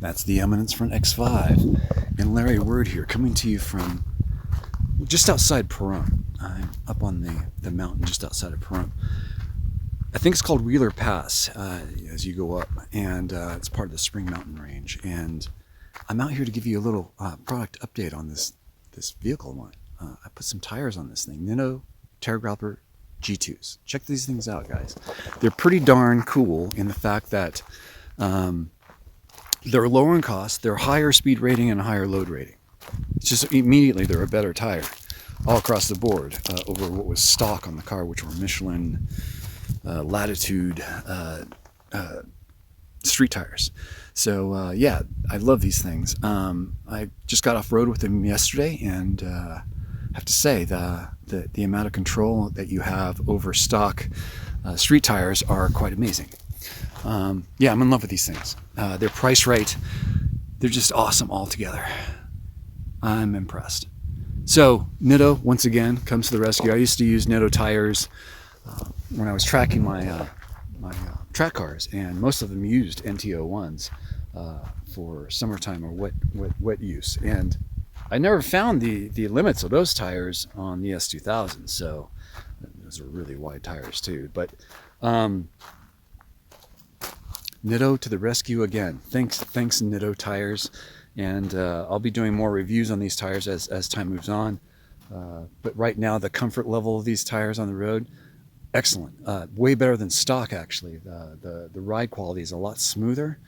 That's the Eminence Front X5. And Larry Word here, coming to you from just outside Pahrump. I'm up on the mountain just outside of Pahrump. I think it's called Wheeler Pass as you go up, and it's part of the Spring Mountain Range. And I'm out here to give you a little product update on this vehicle of mine. I put some tires on this thing, Nitto Terra Grappler G2s. Check these things out, guys. They're pretty darn cool in the fact that they're lower in cost, they're higher speed rating and a higher load rating. It's just immediately they're a better tire all across the board over what was stock on the car, which were Michelin Latitude street tires. So yeah, I love these things. I just got off road with them yesterday, and have to say the amount of control that you have over stock street tires are quite amazing. Yeah, I'm in love with these things. They're priced right. They're just awesome altogether. I'm impressed. So Nitto, once again, comes to the rescue. I used to use Nitto tires when I was tracking my track cars, and most of them used NTO ones for summertime or wet use. And I never found the limits of those tires on the S2000, so those are really wide tires too. But Nitto to the rescue again. Thanks Nitto tires. And I'll be doing more reviews on these tires as time moves on. But right now, the comfort level of these tires on the road, excellent. Way better than stock, actually. The ride quality is a lot smoother.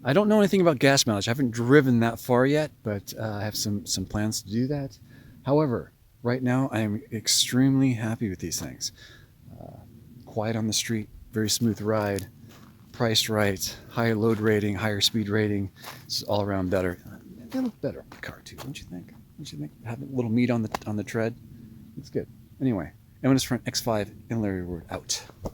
I don't know anything about gas mileage. I haven't driven that far yet, but I have some plans to do that. However, right now, I am extremely happy with these things. Quiet on the street, very smooth ride. Priced right, higher load rating, higher speed rating. It's all around better. They look better on the car too, don't you think? Don't you think? Have a little meat on the tread. It's good. Anyway, Eminence Front X5 and Larry Word out.